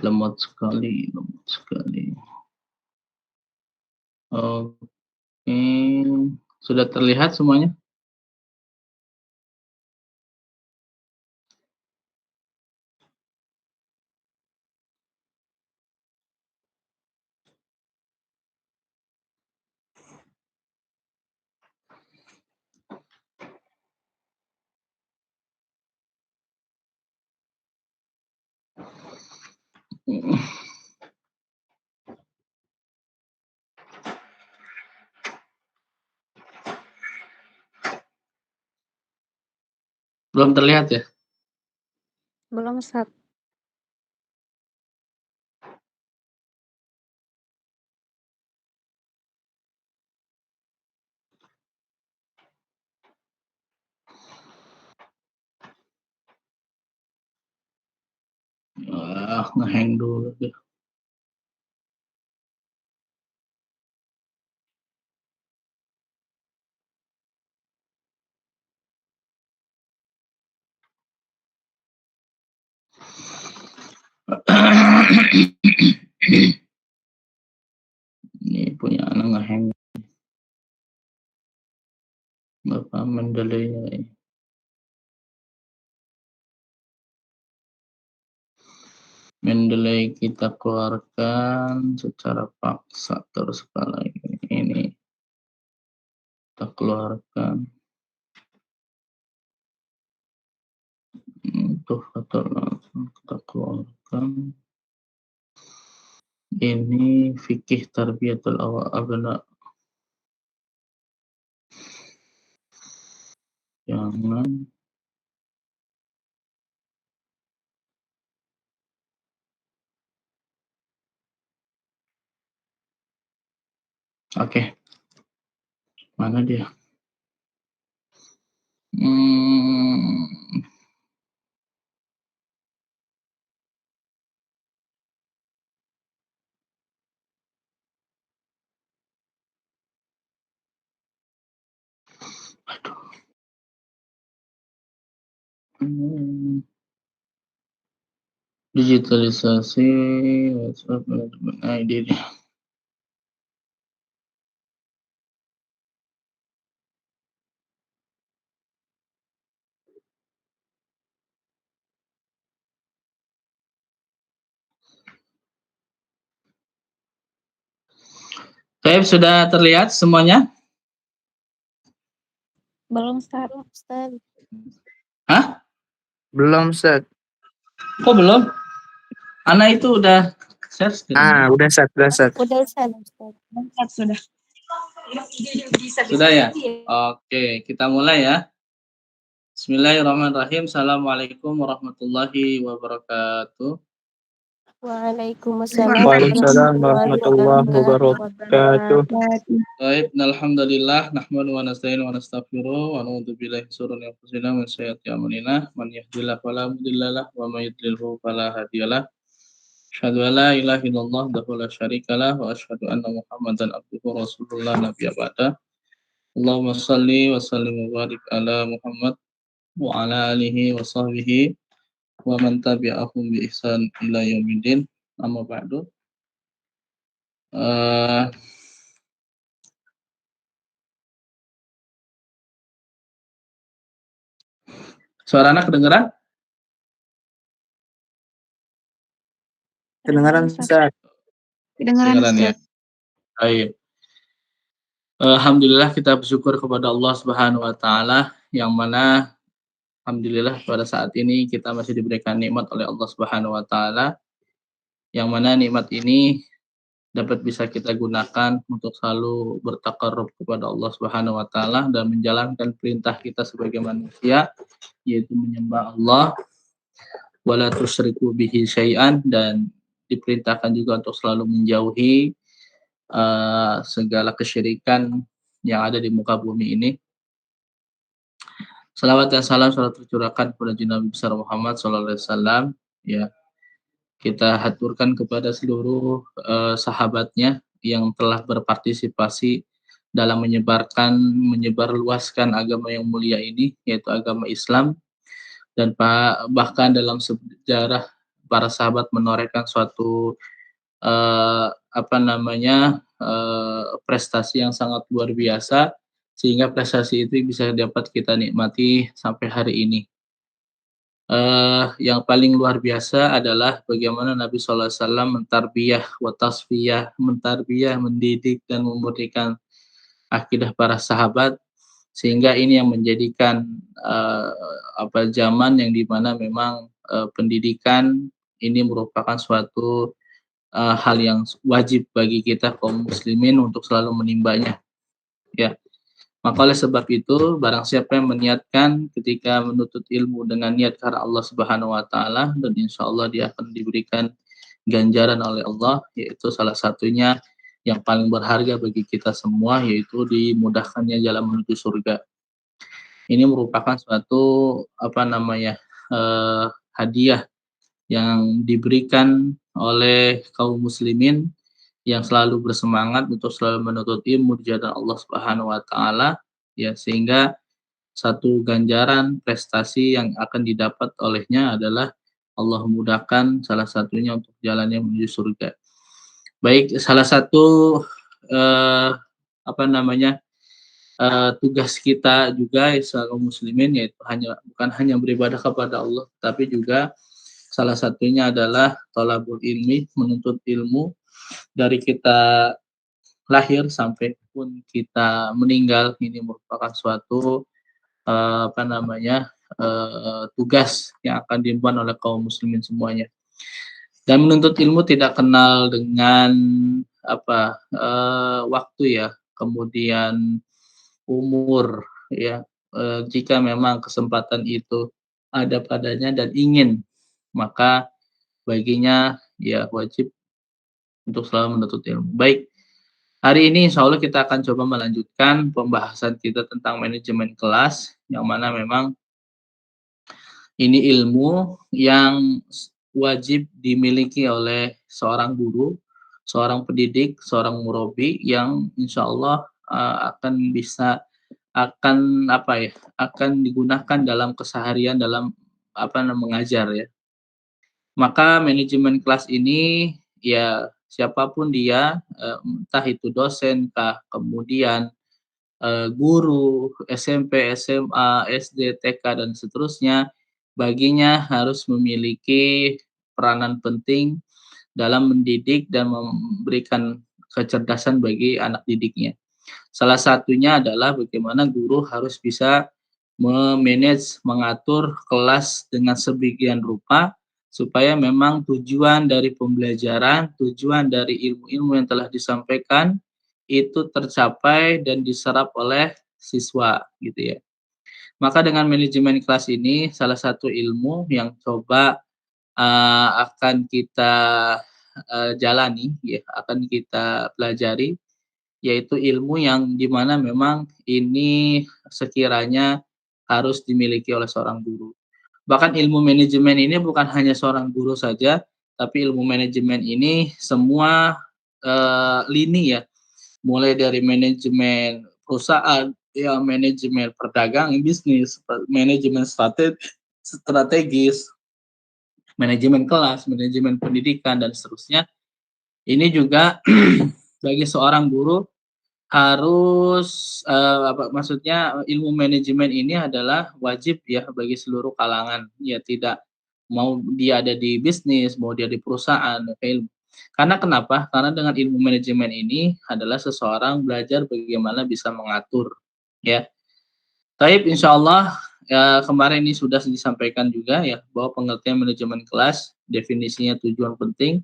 Lemot sekali, lemot sekali. Oke, sudah terlihat semuanya? Belum terlihat ya? Belum, Ustaz. Nge-hang dulu deh. Ini punya anak nge-hang. Bapak mendelay-nya ini. Mendelay kita keluarkan secara paksa terus kali ini. Kita keluarkan. Tuh kata langsung kita keluarkan. Ini fikih tarbiyatul abna. Jangan. Oke. Mana dia? Aduh. Digitalisasi WhatsApp manajemen ID. Baik, sudah terlihat semuanya? Belum, Ustaz. Hah? Belum, Ustaz. Kok belum? Ana itu udah share screen. Udah, Ustaz. Udah, Ustaz. Sudah. Sudah ya? Oke, kita mulai ya. Bismillahirrahmanirrahim. Assalamualaikum warahmatullahi wabarakatuh. Waalaikumsalam warahmatullahi wabarakatuh. Baik, alhamdulillah nahmadu wa nasta'inu wa nastaghfiruh wa na'udzu billahi min syururi anfusina wa min sayyiati a'malina. Man yahdihillahu fala mudhillalah wa may yudlilhu fala hadiyalah. Asyhadu an la ilaha illallah wahdahu la syarikalah wa asyhadu anna Muhammadan abduhu wa rasulullah nabiyya ba'da. Allahumma shalli wa sallim wa barik ala Muhammad wa ala alihi wa sahbihi wa man tabi'ahum bi ihsan ila yaumiddin. Amma ba'du. Suara anak kedengeran? Kedengaran, Ustaz. Kedengaran ya. Baik. Alhamdulillah kita bersyukur kepada Allah Subhanahu wa taala yang mana alhamdulillah pada saat ini kita masih diberikan nikmat oleh Allah Subhanahu wa taala yang mana nikmat ini dapat bisa kita gunakan untuk selalu bertakarrub kepada Allah Subhanahu wa taala dan menjalankan perintah kita sebagai manusia yaitu menyembah Allah wala tusyriku bihi syai'an dan diperintahkan juga untuk selalu menjauhi segala kesyirikan yang ada di muka bumi ini. Salawat dan salam selalu tercurahkan kepada Nabi besar Muhammad SAW. Ya, kita haturkan kepada seluruh sahabatnya yang telah berpartisipasi dalam menyebarluaskan agama yang mulia ini, yaitu agama Islam, dan bahkan dalam sejarah para sahabat menorehkan suatu prestasi yang sangat luar biasa, sehingga prestasi itu bisa dapat kita nikmati sampai hari ini. Yang paling luar biasa adalah bagaimana Nabi SAW mentarbiyah wa tasfiyah, mentarbiyah, mendidik dan memurnikan akidah para sahabat, sehingga ini yang menjadikan zaman yang dimana memang pendidikan ini merupakan suatu hal yang wajib bagi kita kaum muslimin untuk selalu menimbanya, ya. Maka oleh sebab itu, barang siapa yang meniatkan ketika menuntut ilmu dengan niat karena Allah Subhanahu wa taala, dan insyaallah dia akan diberikan ganjaran oleh Allah, yaitu salah satunya yang paling berharga bagi kita semua, yaitu dimudahkannya jalan menuju surga. Ini merupakan suatu hadiah yang diberikan oleh kaum muslimin yang selalu bersemangat untuk selalu menuntut ilmu di jalan Allah Subhanahu wa taala, ya, sehingga satu ganjaran prestasi yang akan didapat olehnya adalah Allah mudahkan salah satunya untuk jalannya menuju surga. Baik, salah satu tugas kita juga sebagai muslimin yaitu bukan hanya beribadah kepada Allah, tapi juga salah satunya adalah thalabul ilmi, menuntut ilmu dari kita lahir sampai pun kita meninggal. Ini merupakan suatu tugas yang akan diemban oleh kaum muslimin semuanya. Dan menuntut ilmu tidak kenal dengan waktu, ya, kemudian umur, ya. Jika memang kesempatan itu ada padanya dan ingin, maka baginya ya wajib untuk selalu menuntut ilmu. Baik, hari ini insya Allah kita akan coba melanjutkan pembahasan kita tentang manajemen kelas, yang mana memang ini ilmu yang wajib dimiliki oleh seorang guru, seorang pendidik, seorang murabi yang insya Allah akan digunakan dalam keseharian dalam mengajar, ya. Maka manajemen kelas ini, ya, siapapun dia, entah itu dosen kah, kemudian guru SMP, SMA, SD, TK dan seterusnya, baginya harus memiliki peranan penting dalam mendidik dan memberikan kecerdasan bagi anak didiknya. Salah satunya adalah bagaimana guru harus bisa mengatur kelas dengan sedemikian rupa supaya memang tujuan dari pembelajaran, tujuan dari ilmu-ilmu yang telah disampaikan itu tercapai dan diserap oleh siswa, gitu ya. Maka dengan manajemen kelas ini salah satu ilmu yang coba akan kita jalani, ya, akan kita pelajari, yaitu ilmu yang dimana memang ini sekiranya harus dimiliki oleh seorang guru. Bahkan ilmu manajemen ini bukan hanya seorang guru saja, tapi ilmu manajemen ini semua lini, ya, mulai dari manajemen perusahaan, ya, manajemen perdagangan, bisnis, manajemen strategis, manajemen kelas, manajemen pendidikan dan seterusnya. Ini juga bagi seorang guru harus ilmu manajemen ini adalah wajib, ya, bagi seluruh kalangan, ya, tidak mau dia ada di bisnis, mau dia di perusahaan, ilmu. Karena kenapa? Karena dengan ilmu manajemen ini adalah seseorang belajar bagaimana bisa mengatur, ya. Taib, insyaallah, ya, kemarin ini sudah disampaikan juga, ya, bahwa pengertian manajemen kelas, definisinya tujuan penting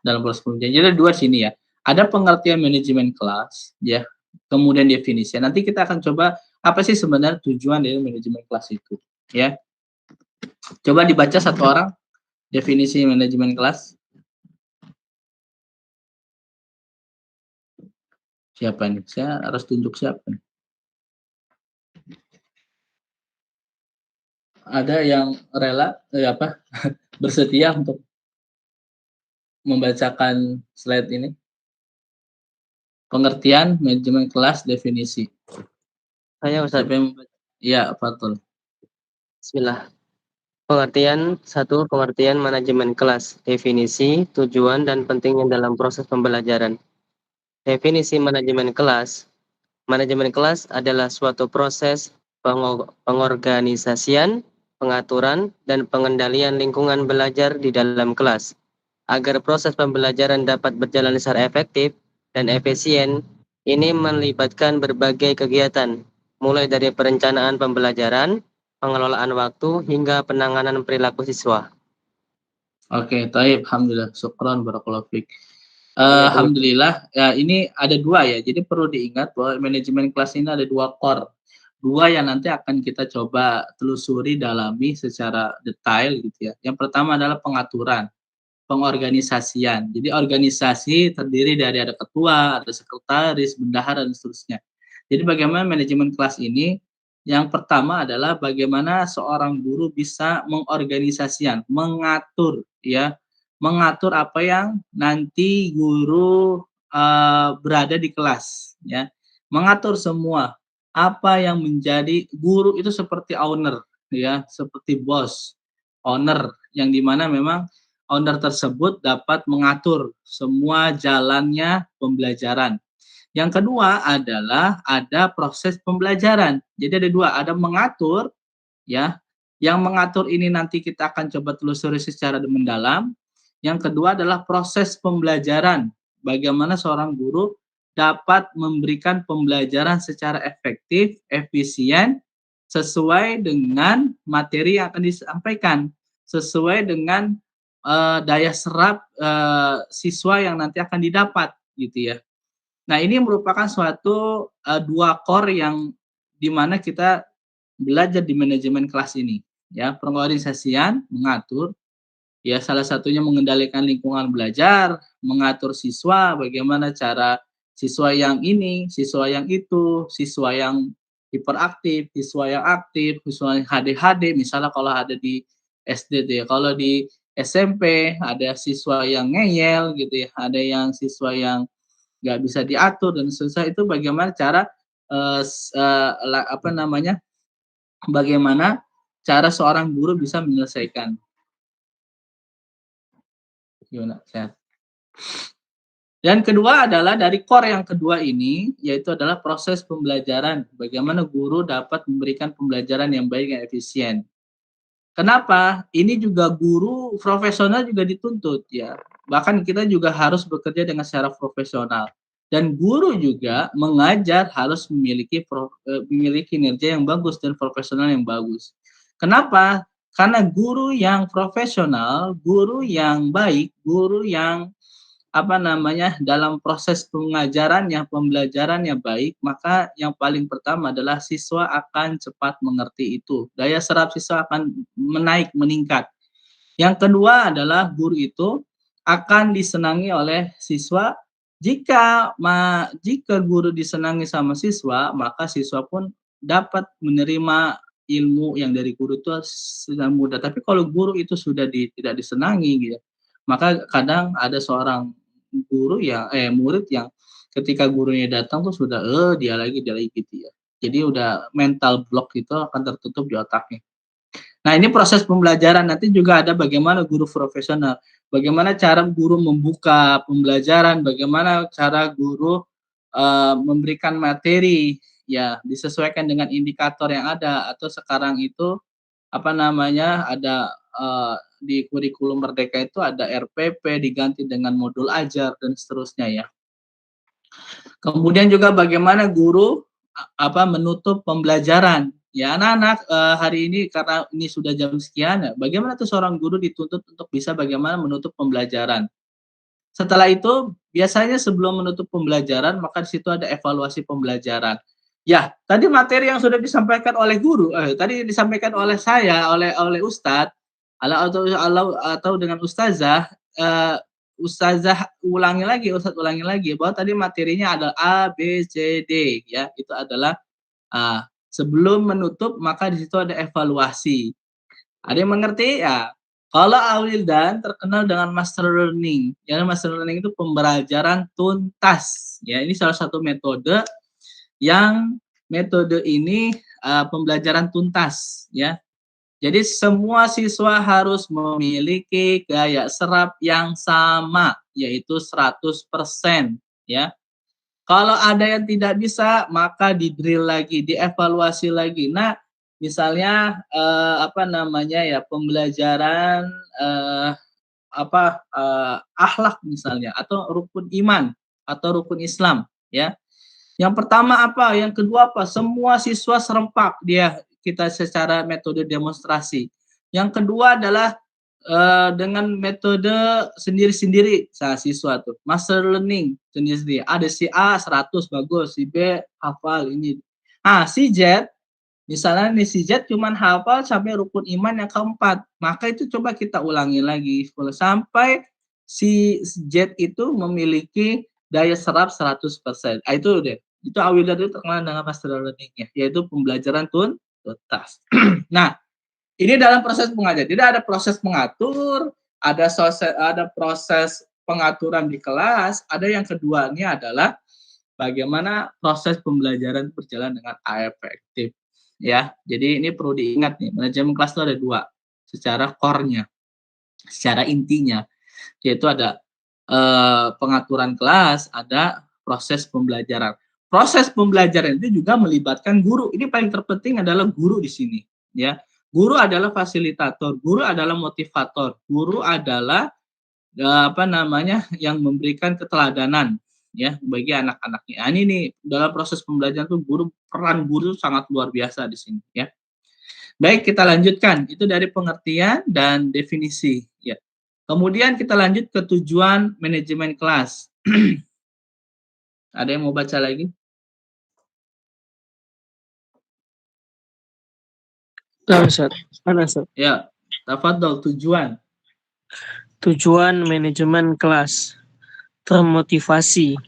dalam proses pembelajaran. Jadi ada dua sini, ya. Ada pengertian manajemen kelas, ya, kemudian definisi. Nanti kita akan coba apa sih sebenarnya tujuan dari manajemen kelas itu, ya. Coba dibaca satu orang definisi manajemen kelas. Siapa nih? Saya harus tunjuk siapa nih? Ada yang rela bersedia untuk membacakan slide ini? Pengertian manajemen kelas, definisi. Saya Ustaz. Siapa yang membaca? Ya, Fatul. Bismillah. Pengertian manajemen kelas. Definisi, tujuan, dan pentingnya dalam proses pembelajaran. Definisi manajemen kelas. Manajemen kelas adalah suatu proses pengorganisasian, pengaturan, dan pengendalian lingkungan belajar di dalam kelas. Agar proses pembelajaran dapat berjalan secara efektif dan efisien, ini melibatkan berbagai kegiatan, mulai dari perencanaan pembelajaran, pengelolaan waktu, hingga penanganan perilaku siswa. Oke, taib. Alhamdulillah. Syukran, barakallahu fiik. Iya, Alhamdulillah, ya ini ada dua ya. Jadi perlu diingat bahwa manajemen kelas ini ada dua core. Dua yang nanti akan kita coba telusuri, dalami secara detail gitu ya. Yang pertama adalah pengaturan, pengorganisasian. Jadi organisasi terdiri dari ada ketua, ada sekretaris, bendahara, dan seterusnya. Jadi bagaimana manajemen kelas ini? Yang pertama adalah bagaimana seorang guru bisa mengorganisasikan, mengatur ya, mengatur apa yang nanti guru berada di kelas ya. Mengatur semua apa yang menjadi guru itu seperti owner ya, seperti bos, owner yang dimana memang owner tersebut dapat mengatur semua jalannya pembelajaran. Yang kedua adalah ada proses pembelajaran. Jadi ada dua, ada mengatur ya. Yang mengatur ini nanti kita akan coba telusuri secara mendalam. Yang kedua adalah proses pembelajaran. Bagaimana seorang guru dapat memberikan pembelajaran secara efektif, efisien, sesuai dengan materi yang akan disampaikan, sesuai dengan daya serap siswa yang nanti akan didapat gitu ya. Nah, ini merupakan suatu dua core yang dimana kita belajar di manajemen kelas ini ya, pengorganisasian, mengatur ya, salah satunya mengendalikan lingkungan belajar, mengatur siswa, bagaimana cara siswa yang ini, siswa yang itu, siswa yang hiperaktif, siswa yang aktif, siswa yang HDHD, misalnya kalau ada di SD ya, kalau di SMP ada siswa yang ngeyel gitu ya, ada yang siswa yang nggak bisa diatur dan seterusnya. Itu bagaimana cara apa namanya, bagaimana cara seorang guru bisa menyelesaikan. Gimana? Sehat. Dan kedua adalah dari core yang kedua ini, yaitu adalah proses pembelajaran. Bagaimana guru dapat memberikan pembelajaran yang baik dan efisien. Kenapa? Ini juga guru profesional juga dituntut ya. Bahkan kita juga harus bekerja dengan secara profesional. Dan guru juga mengajar harus memiliki memiliki kinerja yang bagus dan profesional yang bagus. Kenapa? Karena guru yang profesional, guru yang baik, guru yang apa namanya, dalam proses pengajarannya, pembelajarannya baik, maka yang paling pertama adalah siswa akan cepat mengerti itu. Daya serap siswa akan meningkat. Yang kedua adalah guru itu akan disenangi oleh siswa. Jika guru disenangi sama siswa, maka siswa pun dapat menerima ilmu yang dari guru itu sudah mudah. Tapi kalau guru itu sudah tidak disenangi gitu, maka kadang ada seorang murid yang ketika gurunya datang tuh sudah dia lagi gitu ya. Jadi udah mental block itu akan tertutup di otaknya. Nah, ini proses pembelajaran, nanti juga ada bagaimana guru profesional, bagaimana cara guru membuka pembelajaran, bagaimana cara guru memberikan materi ya disesuaikan dengan indikator yang ada, atau sekarang itu apa namanya, ada di kurikulum Merdeka itu ada RPP diganti dengan modul ajar dan seterusnya ya. Kemudian juga bagaimana guru menutup pembelajaran. Ya anak-anak hari ini karena ini sudah jam sekian ya, bagaimana tuh seorang guru dituntut untuk bisa bagaimana menutup pembelajaran. Setelah itu biasanya sebelum menutup pembelajaran maka di situ ada evaluasi pembelajaran. Ya, tadi materi yang sudah disampaikan oleh guru, tadi disampaikan oleh saya, oleh Ustadz, atau dengan ustazah, ustazah Ustadz ulangi lagi bahwa tadi materinya adalah A, B, C, D, ya itu adalah sebelum menutup maka di situ ada evaluasi. Ada yang mengerti ya? Kalau Awildan terkenal dengan master learning. Ya, master learning itu pembelajaran tuntas. Ya, ini salah satu metode yang metode ini pembelajaran tuntas ya. Jadi semua siswa harus memiliki gaya serap yang sama, yaitu 100% ya. Kalau ada yang tidak bisa, maka di-drill lagi, dievaluasi lagi. Nah, misalnya, apa namanya ya, pembelajaran, akhlak misalnya, atau rukun iman, atau rukun Islam, ya. Yang pertama apa, yang kedua apa, semua siswa serempak kita secara metode demonstrasi. Yang kedua adalah, dengan metode sendiri-sendiri siswa tuh, master learning sendiri-sendiri. Ada si A 100 bagus, si B hafal ini. Si Z, misalnya nih si Z cuman hafal sampai rukun iman yang keempat, maka itu coba kita ulangi lagi sampai si Z itu memiliki daya serap 100%. Itu deh, itu Awilad itu terkenal dengan master learning-nya, yaitu pembelajaran tuntas. Nah, ini dalam proses pengajar. Jadi ada proses mengatur, ada proses pengaturan di kelas, ada yang keduanya adalah bagaimana proses pembelajaran berjalan dengan efektif. Ya, jadi ini perlu diingat nih, manajemen kelas itu ada dua, secara core-nya, secara intinya, yaitu ada pengaturan kelas, ada proses pembelajaran. Proses pembelajaran itu juga melibatkan guru. Ini paling terpenting adalah guru di sini, ya. Guru adalah fasilitator, guru adalah motivator, guru adalah yang memberikan keteladanan ya bagi anak-anaknya. Ini nih dalam proses pembelajaran tuh peran guru sangat luar biasa di sini ya. Baik, kita lanjutkan. Itu dari pengertian dan definisi ya. Kemudian kita lanjut ke tujuan manajemen kelas. Ada yang mau baca lagi? Ya, tafadhol, tujuan. Tujuan manajemen kelas. Termotivasi,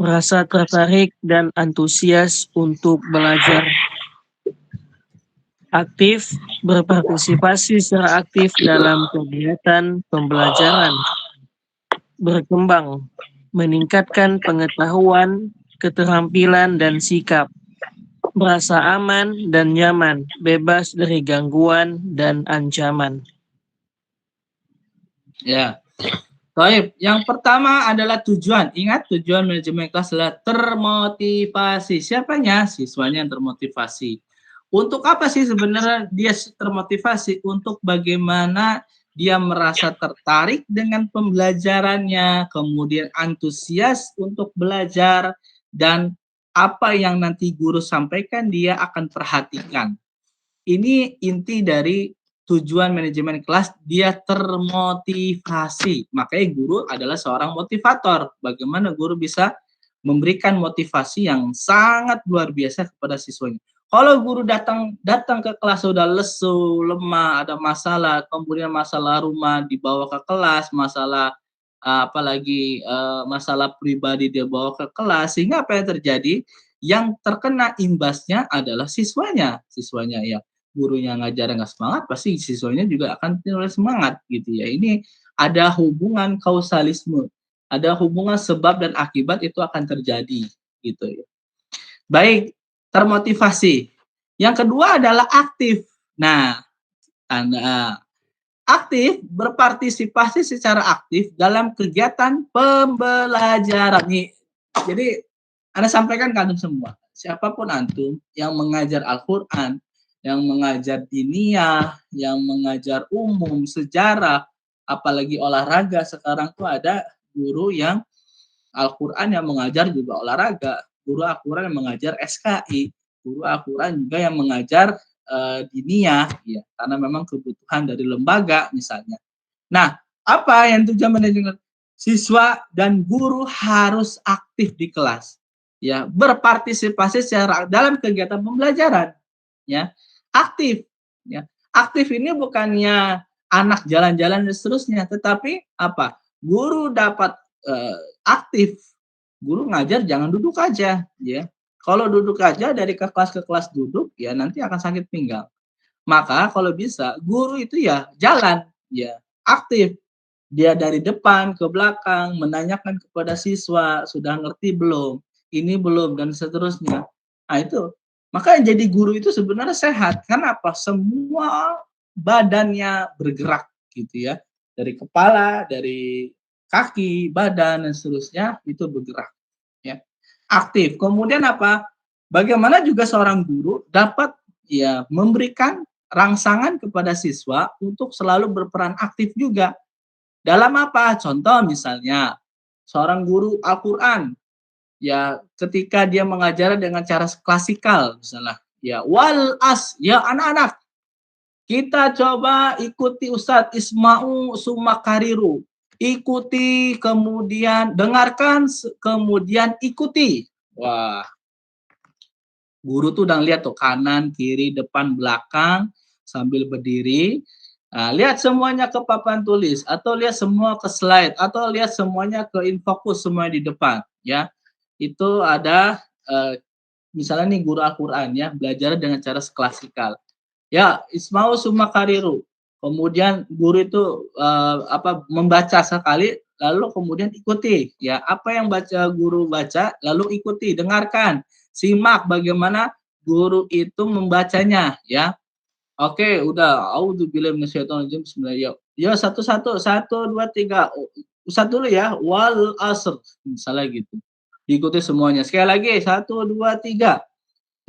merasa tertarik dan antusias untuk belajar. Aktif, berpartisipasi secara aktif dalam kegiatan pembelajaran. Berkembang, meningkatkan pengetahuan, keterampilan, dan sikap. Merasa aman dan nyaman, bebas dari gangguan dan ancaman. Ya. Baik, yang pertama adalah tujuan. Ingat, tujuan manajemen kelas adalah termotivasi. Siapanya? Siswanya yang termotivasi. Untuk apa sih sebenarnya dia termotivasi? Untuk bagaimana dia merasa tertarik dengan pembelajarannya, kemudian antusias untuk belajar, dan apa yang nanti guru sampaikan dia akan perhatikan. Ini inti dari tujuan manajemen kelas, dia termotivasi. Makanya guru adalah seorang motivator. Bagaimana guru bisa memberikan motivasi yang sangat luar biasa kepada siswanya. Kalau guru datang ke kelas sudah lesu, lemah, ada masalah, kemudian masalah rumah dibawa ke kelas, masalah masalah pribadi dia bawa ke kelas, sehingga apa yang terjadi? Yang terkena imbasnya adalah siswanya ya. Gurunya ngajar nggak semangat, pasti siswanya juga akan tidak semangat gitu ya. Ini ada hubungan kausalisme, ada hubungan sebab dan akibat itu akan terjadi gitu ya. Baik, termotivasi. Yang kedua adalah aktif. Nah, aktif, berpartisipasi secara aktif dalam kegiatan pembelajaran nih. Jadi Anda sampaikan ke antum semua, siapapun antum yang mengajar Al-Qur'an, yang mengajar diniyah, yang mengajar umum, sejarah, apalagi olahraga. Sekarang tuh ada guru yang Al-Qur'an yang mengajar juga olahraga, guru Al-Qur'an yang mengajar SKI, guru Al-Qur'an juga yang mengajar diniyah, ya, karena memang kebutuhan dari lembaga misalnya. Nah, apa yang tujuan manajemen? Siswa dan guru harus aktif di kelas, ya, berpartisipasi secara dalam kegiatan pembelajaran, ya. Aktif, ya. Aktif ini bukannya anak jalan-jalan dan seterusnya, tetapi apa? Guru dapat aktif. Guru ngajar jangan duduk aja, ya. Kalau duduk aja dari ke kelas duduk, ya nanti akan sakit pinggang. Maka kalau bisa guru itu ya jalan, ya, aktif. Dia dari depan ke belakang menanyakan kepada siswa, sudah ngerti belum? Ini belum dan seterusnya. Nah, itu. Maka yang jadi guru itu sebenarnya sehat. Karena apa? Semua badannya bergerak gitu ya. Dari kepala, dari kaki, badan dan seterusnya itu bergerak ya. Aktif. Kemudian apa? Bagaimana juga seorang guru dapat ya memberikan rangsangan kepada siswa untuk selalu berperan aktif juga. Dalam apa? Contoh misalnya seorang guru Al-Qur'an ya ketika dia mengajar dengan cara klasikal misalnya ya ya anak-anak kita coba ikuti Ustadz Isma'u Sumakariru, ikuti kemudian dengarkan kemudian ikuti. Wah, guru tuh udah lihat tuh kanan kiri depan belakang sambil berdiri. Nah, lihat semuanya ke papan tulis atau lihat semua ke slide atau lihat semuanya ke infocus semuanya di depan ya. Itu ada misalnya nih guru Al-Qur'an ya, belajar dengan cara klasikal. Ya, Isma'u Sumakariru. Kemudian guru itu membaca sekali lalu kemudian ikuti ya, apa yang guru baca lalu ikuti, dengarkan, simak bagaimana guru itu membacanya ya. Oke, udah auzubillahi minasyaitonirrajim bismillah. Ya, satu-satu 1 2 3. Ustaz dulu ya, wal asr misalnya gitu. Diikuti semuanya. Sekali lagi 1 2 3.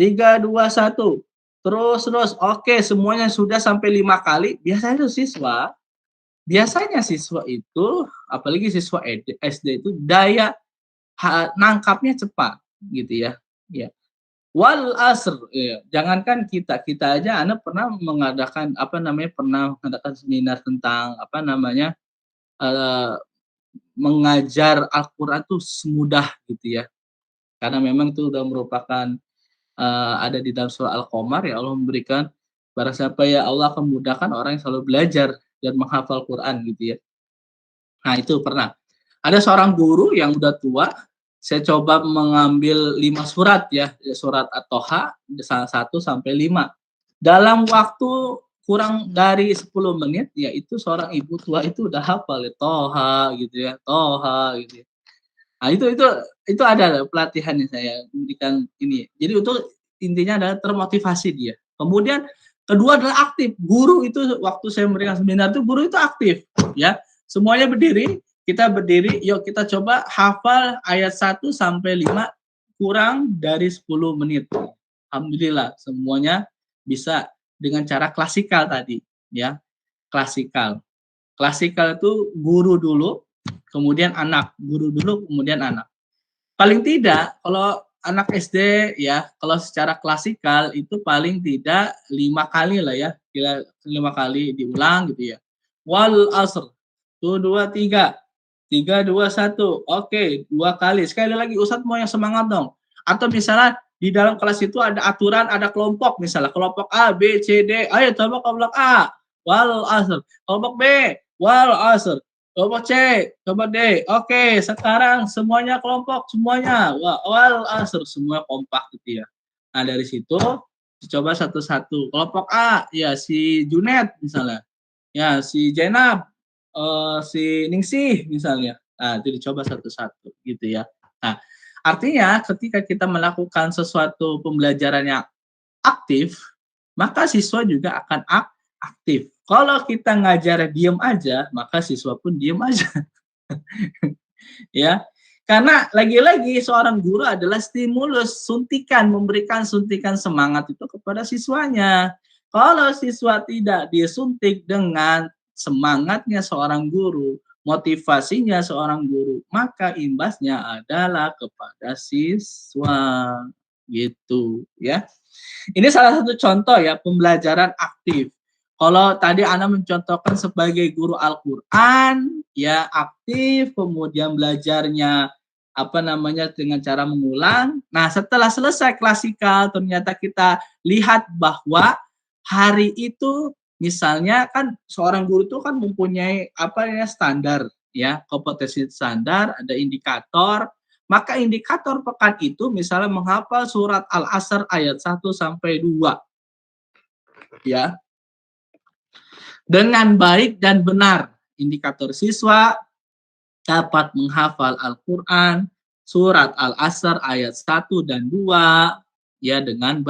3 2 1. Terus, oke semuanya sudah sampai 5 kali, biasanya siswa itu, apalagi siswa SD itu daya nangkapnya cepat gitu ya. Ya. Wal asr, ya. Jangankan kita aja Anda pernah mengadakan seminar tentang mengajar Al-Qur'an tuh semudah gitu ya. Karena memang itu udah merupakan ada di dalam surah Al-Qamar ya Allah memberikan barang siapa ya Allah akan mudahkan orang yang selalu belajar dan menghafal Quran gitu ya. Nah itu pernah. Ada seorang guru yang udah tua, saya coba mengambil 5 surat ya, surat At-Toha 1 sampai 5. Dalam waktu kurang dari 10 menit ya itu seorang ibu tua itu udah hafal ya, Toha gitu ya, Toha gitu ya. Nah, itu ada pelatihannya saya berikan ini. Jadi untuk intinya adalah termotivasi dia. Kemudian kedua adalah aktif. Guru itu waktu saya memberikan seminar itu guru itu aktif ya. Semuanya berdiri, kita berdiri, yuk kita coba hafal ayat 1 sampai 5 kurang dari 10 menit. Alhamdulillah semuanya bisa dengan cara klasikal tadi ya. Klasikal. Klasikal itu guru dulu kemudian anak, guru dulu, kemudian anak. Paling tidak, kalau anak SD ya, kalau secara klasikal itu paling tidak 5 kali lah ya, 5 kali diulang gitu ya. Wal asr, 1 2 3, 3 2 1, oke, 2 kali. Sekali lagi, Ustadz mau yang semangat dong. Atau misalnya di dalam kelas itu ada aturan, ada kelompok misalnya, kelompok A, B, C, D, ayo coba kelompok A, wal asr, kelompok B, wal asr. Kelompok C, coba D. Oke, sekarang semuanya kelompok, semuanya. Wal asr, semua kompak gitu ya. Nah, dari situ dicoba satu-satu. Kelompok A, ya si Junet misalnya. Ya, si Jenab, si Ningsih misalnya. Nah, itu dicoba satu-satu gitu ya. Nah, artinya ketika kita melakukan sesuatu pembelajaran yang aktif, maka siswa juga akan aktif. Kalau kita ngajar diem aja, maka siswa pun diem aja. Ya. Karena lagi-lagi seorang guru adalah stimulus, suntikan, memberikan suntikan semangat itu kepada siswanya. Kalau siswa tidak disuntik dengan semangatnya seorang guru, motivasinya seorang guru, maka imbasnya adalah kepada siswa. Gitu, ya. Ini salah satu contoh ya pembelajaran aktif. Kalau tadi Anda mencontohkan sebagai guru Al-Qur'an, ya aktif, kemudian belajarnya dengan cara mengulang. Nah, setelah selesai klasikal, ternyata kita lihat bahwa hari itu misalnya kan seorang guru itu kan mempunyai standar ya, kompetensi standar, ada indikator. Maka indikator pekan itu misalnya menghafal surat Al-Asr ayat 1 sampai 2. Ya. Dengan baik dan benar, indikator siswa dapat menghafal Al-Qur'an surat Al-Asr ayat 1 dan 2 ya dengan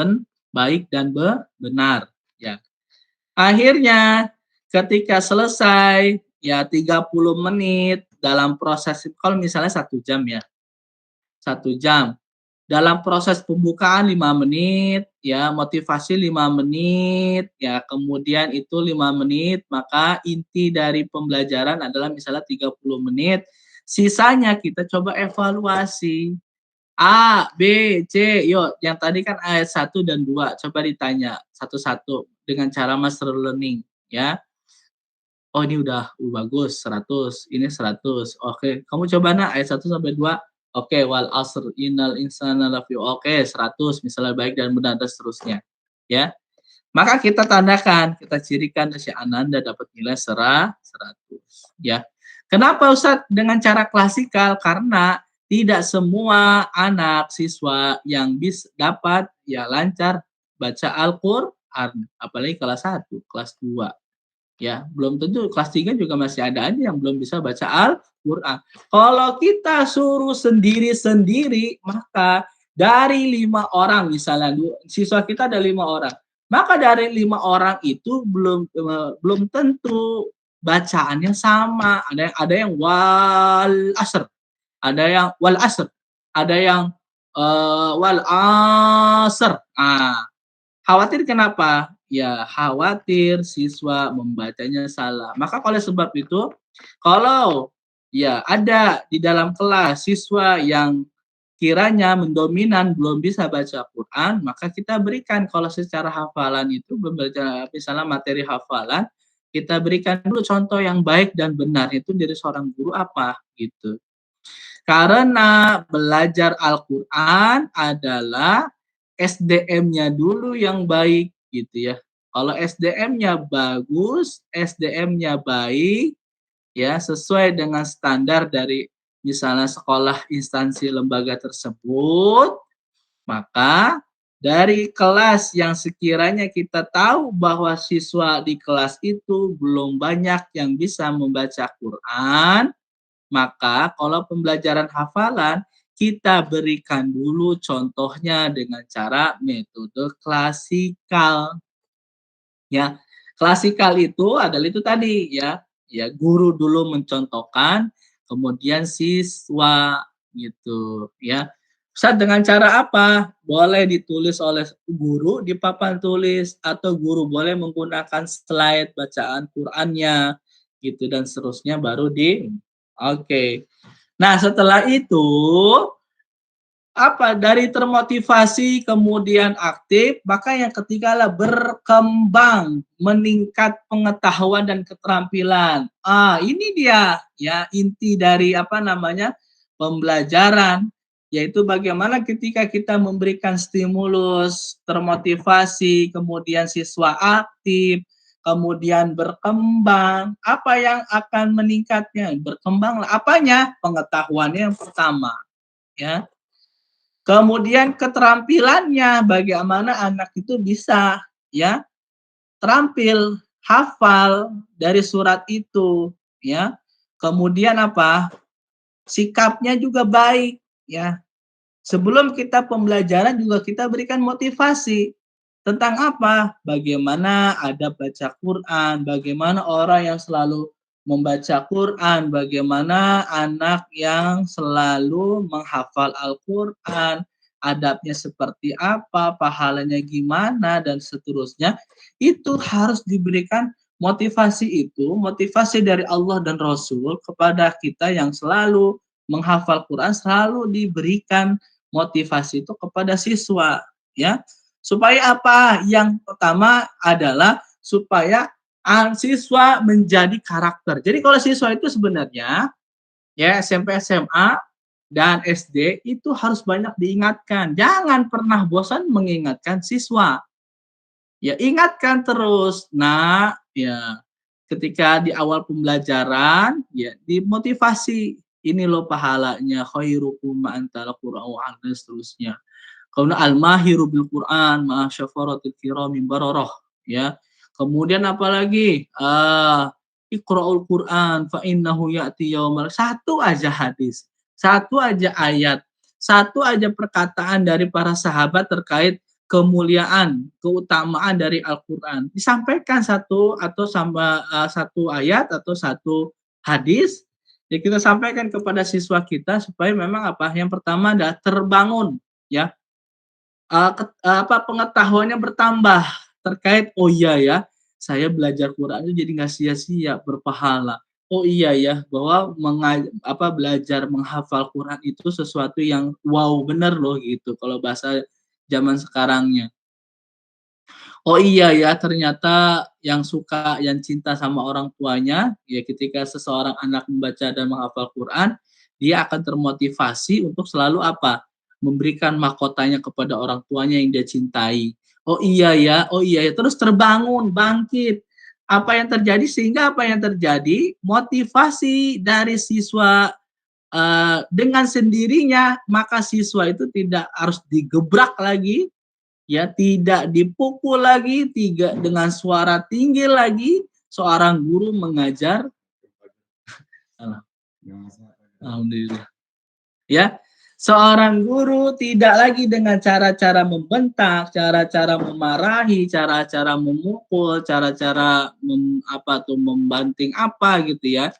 baik dan benar ya. Akhirnya ketika selesai ya 30 menit dalam proses kalau misalnya 1 jam ya, 1 jam. Dalam proses pembukaan 5 menit, ya motivasi 5 menit, ya kemudian itu 5 menit, maka inti dari pembelajaran adalah misalnya 30 menit, sisanya kita coba evaluasi. A, B, C, yuk yang tadi kan ayat 1 dan 2, coba ditanya satu-satu dengan cara master learning, ya. Oh ini udah bagus 100, ini 100. Oke, kamu coba nak ayat 1 sampai 2. Oke, wal asr innal insana lafi oke 100 misalnya baik dan benar dan seterusnya. Ya. Maka kita tandakan, kita cirikan si Ananda dapat nilai 100, ya. Kenapa Ustadz dengan cara klasikal? Karena tidak semua anak siswa yang dapat ya lancar baca Al-Qur'an, apalagi kelas 1, kelas 2. Ya, belum tentu kelas 3 juga masih ada aja yang belum bisa baca Al-Qur'an. Kalau kita suruh sendiri-sendiri, maka dari 5 orang misalnya, siswa kita ada 5 orang. Maka dari 5 orang itu belum tentu bacaannya sama. Ada yang wal asr, ada yang wal asr, ada yang wal asr. Nah, khawatir kenapa? Ya khawatir siswa membacanya salah. Maka oleh sebab itu, kalau ya ada di dalam kelas siswa yang kiranya mendominan belum bisa baca Quran, maka kita berikan kalau secara hafalan itu membaca misalnya materi hafalan, kita berikan dulu contoh yang baik dan benar itu dari seorang guru apa gitu. Karena belajar Al-Quran adalah SDM-nya dulu yang baik gitu ya. Kalau SDM-nya bagus, SDM-nya baik, ya sesuai dengan standar dari misalnya sekolah instansi lembaga tersebut, maka dari kelas yang sekiranya kita tahu bahwa siswa di kelas itu belum banyak yang bisa membaca Quran, maka kalau pembelajaran hafalan kita berikan dulu contohnya dengan cara metode klasikal. Ya, klasikal itu adalah itu tadi ya. Ya, guru dulu mencontohkan, kemudian siswa gitu ya. Ustaz dengan cara apa? Boleh ditulis oleh guru di papan tulis atau guru boleh menggunakan slide bacaan Qur'annya gitu dan seterusnya baru Oke. Nah, setelah itu dari termotivasi kemudian aktif, maka yang ketiga adalah berkembang, meningkat pengetahuan dan keterampilan. Ini dia ya inti dari pembelajaran, yaitu bagaimana ketika kita memberikan stimulus, termotivasi, kemudian siswa aktif, kemudian berkembang, apa yang akan meningkatnya? Berkembanglah apanya? Pengetahuannya yang pertama, ya. Kemudian keterampilannya, bagaimana anak itu bisa ya terampil hafal dari surat itu ya. Kemudian sikapnya juga baik ya. Sebelum kita pembelajaran juga kita berikan motivasi tentang apa? Bagaimana adab baca Quran, bagaimana orang yang selalu membaca Quran, bagaimana anak yang selalu menghafal Al-Quran, adabnya seperti apa, pahalanya gimana, dan seterusnya. Itu harus diberikan motivasi dari Allah dan Rasul kepada kita yang selalu menghafal Quran, selalu diberikan motivasi itu kepada siswa, ya. Supaya apa? Yang pertama adalah supaya siswa menjadi karakter. Jadi kalau siswa itu sebenarnya ya SMP, SMA dan SD itu harus banyak diingatkan. Jangan pernah bosan mengingatkan siswa. Ya ingatkan terus. Nah, ya ketika di awal pembelajaran ya dimotivasi. Ini loh pahalanya khairukum ma'antala Qur'an dan seterusnya. Kemudian al-mahiru bil Quran ma syafaratil kiramin bararah ya. Kemudian apalagi Iqra'ul Quran fa innahu ya'ti yaumal. Satu aja hadis, satu aja ayat, satu aja perkataan dari para sahabat terkait kemuliaan, keutamaan dari Al-Quran. Disampaikan satu atau satu ayat atau satu hadis, ya kita sampaikan kepada siswa kita supaya memang apa? Yang pertama adalah terbangun, ya, pengetahuannya bertambah terkait, oh iya ya, saya belajar Quran itu jadi nggak sia-sia, berpahala. Oh iya ya, bahwa belajar menghafal Quran itu sesuatu yang wow bener loh gitu kalau bahasa zaman sekarangnya. Oh iya ya, ternyata yang suka, yang cinta sama orang tuanya, ya ketika seseorang anak membaca dan menghafal Quran, dia akan termotivasi untuk selalu apa? Memberikan mahkotanya kepada orang tuanya yang dia cintai. Oh iya ya, terus terbangun, bangkit. Apa yang terjadi? Sehingga apa yang terjadi? Motivasi dari siswa dengan sendirinya, maka siswa itu tidak harus digebrak lagi, ya, tidak dipukul lagi, tidak dengan suara tinggi lagi, seorang guru mengajar. Alhamdulillah. Ya, seorang guru tidak lagi dengan cara-cara membentak, cara-cara memarahi, cara-cara memukul, cara-cara membanting apa gitu ya.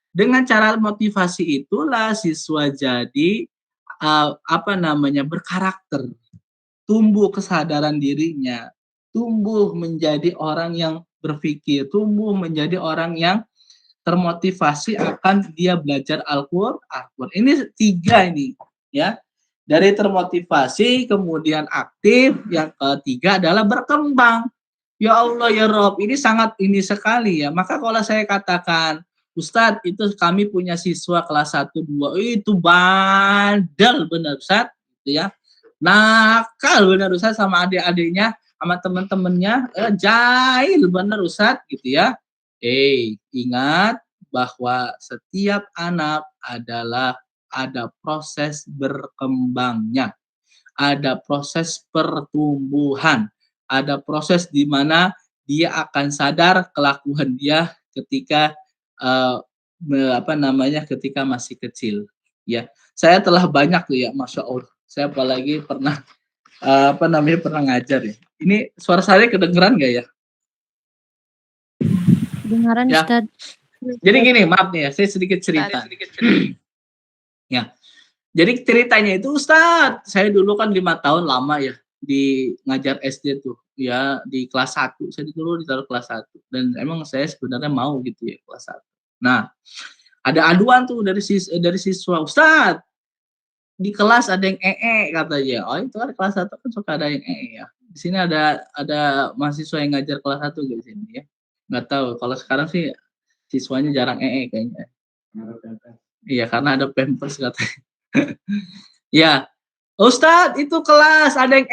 Dengan cara motivasi itulah siswa jadi berkarakter, tumbuh kesadaran dirinya, tumbuh menjadi orang yang berpikir, tumbuh menjadi orang yang termotivasi akan dia belajar Al-Quran. Ini 3 ini, ya. Dari termotivasi, kemudian aktif, yang ketiga adalah berkembang. Ya Allah ya Rob, ini sangat ini sekali ya. Maka kalau saya katakan, Ustadz, itu kami punya siswa kelas 1, 2, itu bandel benar Ustadz, gitu ya. Nakal benar Ustadz sama adik-adiknya, sama teman-temannya, jahil benar Ustadz, gitu ya. Ingat bahwa setiap anak ada proses berkembangnya, ada proses pertumbuhan, ada proses di mana dia akan sadar kelakuan dia ketika ketika masih kecil, ya. Saya telah banyak tuh ya, Masya Allah. Saya apalagi pernah pernah ngajar ya. Ini suara saya kedengeran nggak ya? Kedengaran Ya. Ustaz. Jadi gini, maaf nih ya, saya sedikit cerita. Ya. Jadi ceritanya itu, Ustadz, saya dulu kan 5 tahun lama ya di ngajar SD tuh, ya, di kelas 1. Saya dulu ditaruh kelas 1 dan emang saya sebenarnya mau gitu ya kelas 1. Nah, ada aduan tuh dari siswa, Ustadz, di kelas ada yang katanya. Oh, itu kan kelas 1 kan suka ada yang ya. Di sini ada mahasiswa yang ngajar kelas 1 di sini ya. Nggak tahu, kalau sekarang sih siswanya jarang kayaknya. Iya, karena ada Pampers katanya. Ya, Ustadz, itu kelas ada yang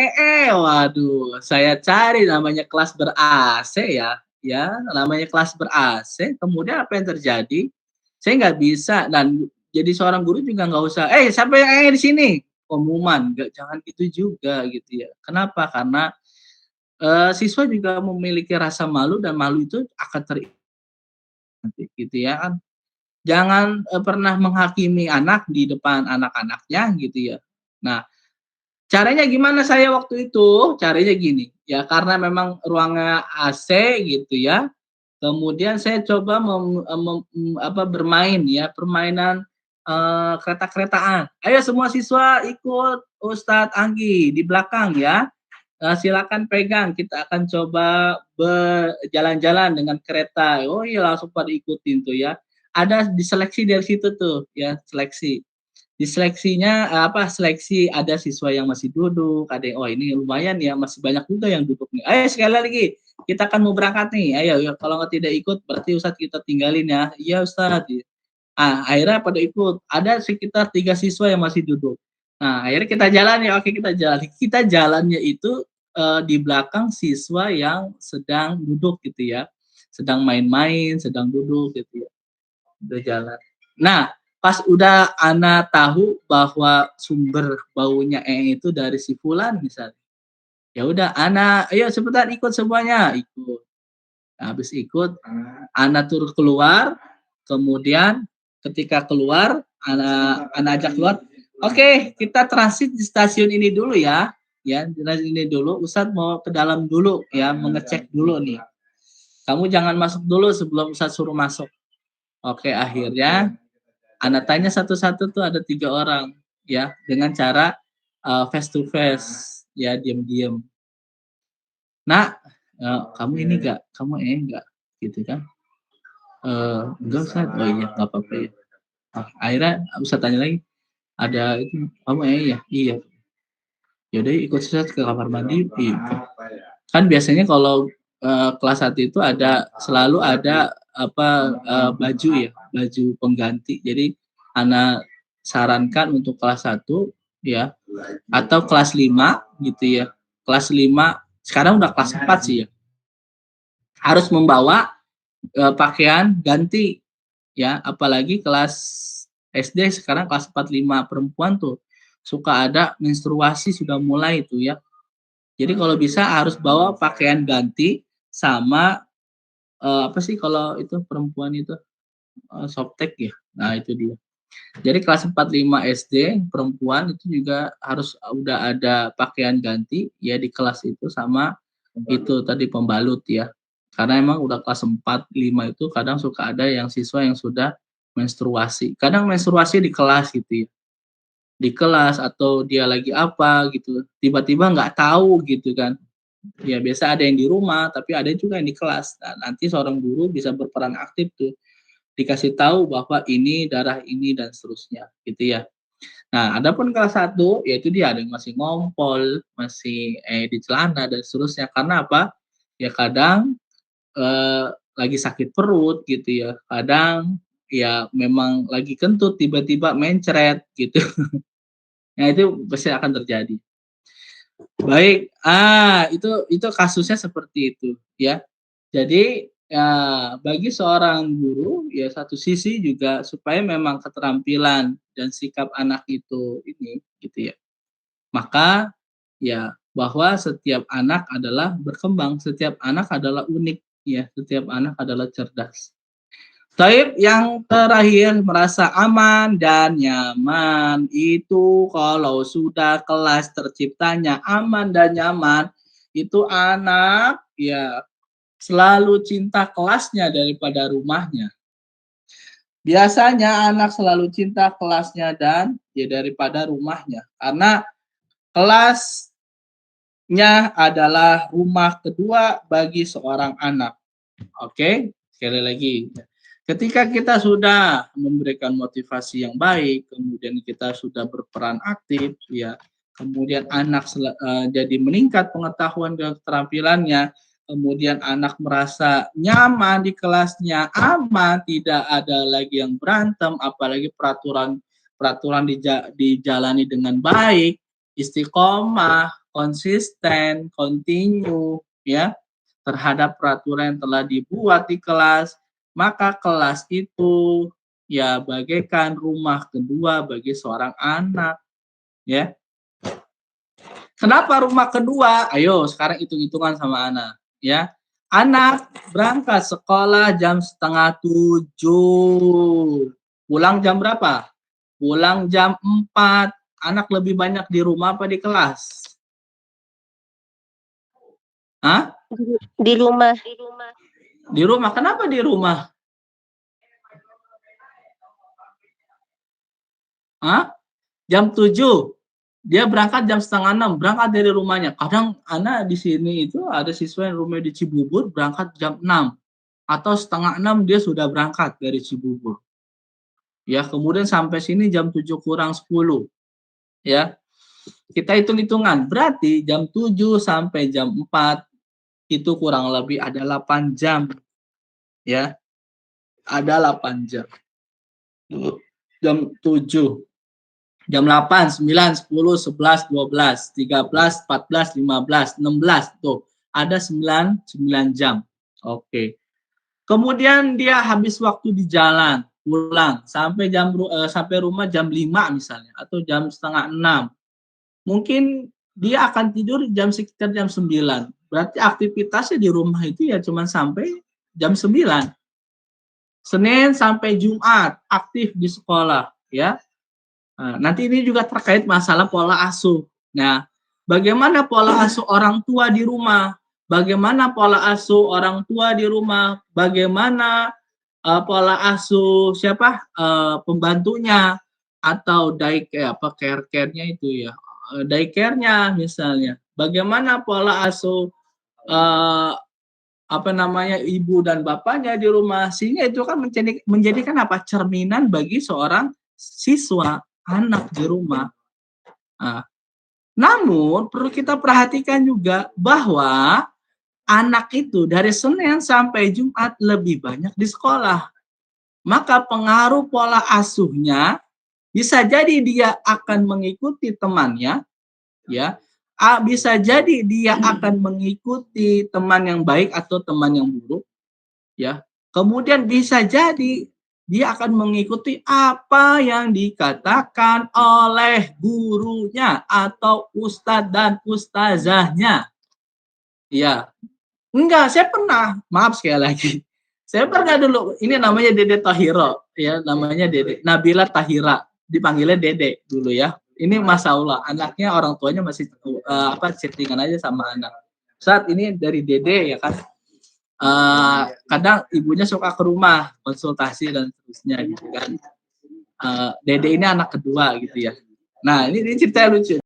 waduh, saya cari namanya kelas ber-AC ya, namanya kelas ber-AC, kemudian apa yang terjadi? Saya nggak bisa, dan jadi seorang guru juga nggak usah, siapa yang di sini? Pengumuman, jangan gitu juga gitu ya. Kenapa? Karena siswa juga memiliki rasa malu dan malu itu akan gitu ya kan. Jangan pernah menghakimi anak di depan anak-anaknya gitu ya. Nah, caranya gimana saya waktu itu? Caranya gini, ya karena memang ruangnya AC gitu ya. Kemudian saya coba bermain ya, permainan kereta-keretaan. Ayo semua siswa ikut Ustadz Anggi di belakang ya. Silakan pegang, kita akan coba berjalan-jalan dengan kereta. Oh iya, langsung pada ikutin tuh ya. Ada diseleksi dari situ tuh ya, seleksi. Di seleksinya seleksi ada siswa yang masih duduk, ada yang ini lumayan ya, masih banyak juga yang duduk nih. Ayo sekali lagi, kita akan mau berangkat nih. Ayo ya, kalau tidak ikut berarti Ustadz kita tinggalin ya. Iya Ustadz. Akhirnya pada ikut. Ada sekitar 3 siswa yang masih duduk. Nah, akhirnya kita jalan ya. Oke, kita jalan. Kita jalannya itu di belakang siswa yang sedang duduk gitu ya. Sedang main-main, sedang duduk gitu ya. Udah jalan. Nah, pas udah ana tahu bahwa sumber baunya itu dari si fulan misalnya. Ya udah, ana ayo cepetan ikut semuanya, ikut. Nah, habis ikut, ana turun keluar, kemudian ketika keluar, ana ajak keluar. Oke, kita transit di stasiun ini dulu ya. ya, ini dulu, Ustadz mau ke dalam dulu ya, mengecek dulu nih. Kamu jangan masuk dulu sebelum Ustadz suruh masuk. Oke, akhirnya Ana tanya satu-satu tuh ada 3 orang ya, dengan cara face to face ya, diam-diam. Nak, kamu ini enggak? Kamu enggak? Gitu kan. Enggak Ustaz. Oh iya, enggak apa-apa ya. Akhirnya Ustaz tanya lagi, ada itu, kamu ya? Iya. Yaudah ikut Ustaz ke kamar mandi. Kan biasanya kalau kelas 1 itu selalu ada baju ya, baju pengganti. Jadi Ana sarankan untuk kelas 1 ya, atau kelas 5 gitu ya. Kelas 5, sekarang udah kelas 4 sih ya. Harus membawa pakaian ganti ya, apalagi kelas SD sekarang kelas 4 5 perempuan tuh suka ada menstruasi, sudah mulai itu ya. Jadi kalau bisa harus bawa pakaian ganti sama apa sih kalau itu perempuan itu softtek ya. Nah, itu dia. Jadi kelas 4 5 SD perempuan itu juga harus udah ada pakaian ganti ya di kelas itu, sama itu tadi pembalut ya. Karena emang udah kelas 4 5 itu kadang suka ada yang siswa yang sudah menstruasi. Kadang menstruasi di kelas gitu ya. Di kelas atau dia lagi apa gitu, tiba-tiba nggak tahu gitu kan. Ya biasa ada yang di rumah, tapi ada juga yang di kelas. Nah, nanti seorang guru bisa berperan aktif tuh, dikasih tahu bahwa ini darah ini dan seterusnya gitu ya. Nah, adapun kelas 1 yaitu dia ada yang masih ngompol, masih di celana dan seterusnya. Karena apa? Ya kadang lagi sakit perut gitu ya. Kadang ya memang lagi kentut tiba-tiba mencret gitu. Nah, itu pasti akan terjadi. Baik, itu kasusnya seperti itu ya. Jadi ya bagi seorang guru ya satu sisi juga supaya memang keterampilan dan sikap anak itu ini gitu ya. Maka ya bahwa setiap anak adalah berkembang, setiap anak adalah unik ya, setiap anak adalah cerdas. Taib, yang terakhir merasa aman dan nyaman. Itu kalau sudah kelas terciptanya aman dan nyaman, itu anak ya selalu cinta kelasnya daripada rumahnya. Biasanya anak selalu cinta kelasnya dan ya daripada rumahnya. Karena kelasnya adalah rumah kedua bagi seorang anak. Oke, sekali lagi. Ketika kita sudah memberikan motivasi yang baik, kemudian kita sudah berperan aktif, ya, kemudian anak jadi meningkat pengetahuan dan keterampilannya, kemudian anak merasa nyaman di kelasnya, aman, tidak ada lagi yang berantem, apalagi peraturan dijalani dengan baik, istiqomah, konsisten, continue, ya, terhadap peraturan yang telah dibuat di kelas. Maka kelas itu ya bagaikan rumah kedua bagi seorang anak, ya. Kenapa rumah kedua? Ayo sekarang hitung-hitungan sama anak, ya. Anak berangkat sekolah jam 6:30. Pulang jam berapa? Pulang jam 4. Anak lebih banyak di rumah apa di kelas? Hah? Di rumah. Di rumah. Kenapa di rumah? Hah? Jam 7. Dia berangkat jam 5:30, berangkat dari rumahnya. Kadang anak di sini itu ada siswa yang rumahnya di Cibubur berangkat jam 6 atau 5:30 dia sudah berangkat dari Cibubur. Ya, kemudian sampai sini jam 7 kurang 10. Ya. Kita hitung-hitungan, berarti jam 7 sampai jam 4 itu kurang lebih ada 8 jam. Ya. Ada 8 jam. Jam 7, jam 8, 9, 10, 11, 12, 13, 14, 15, 16 tuh. Ada 9 jam. Oke. Kemudian dia habis waktu di jalan, pulang sampai rumah jam 5 misalnya atau jam 5:30. Mungkin dia akan tidur sekitar jam 9. Berarti aktivitasnya di rumah itu ya cuma sampai jam 9. Senin sampai Jumat aktif di sekolah, ya. Nah, nanti ini juga terkait masalah pola asuh. Nah, bagaimana pola asuh orang tua di rumah, bagaimana pola asuh orang tua di rumah, bagaimana pola asuh pembantunya atau care-nya itu ya, daycare-nya misalnya. Bagaimana pola asuh ibu dan bapaknya di rumah, sehingga itu kan menjadikan cerminan bagi seorang siswa, anak di rumah. Nah, namun perlu kita perhatikan juga bahwa anak itu dari Senin sampai Jumat lebih banyak di sekolah. Maka pengaruh pola asuhnya bisa jadi dia akan mengikuti temannya, ya. Bisa jadi dia akan mengikuti teman yang baik atau teman yang buruk, ya. Kemudian bisa jadi dia akan mengikuti apa yang dikatakan oleh gurunya atau ustadz dan ustazahnya. Ya. Enggak, saya pernah, maaf sekali lagi. Saya pernah dulu, ini namanya Dede Tahiro, ya, namanya Dede Nabila Tahira, dipanggilnya Dede dulu ya. Ini Masya Allah, anaknya orang tuanya masih chattingan aja sama anak. Saat ini dari Dede ya kan, kadang ibunya suka ke rumah konsultasi dan seterusnya gitu kan. Dede ini anak kedua gitu ya. Nah ini cerita lucu.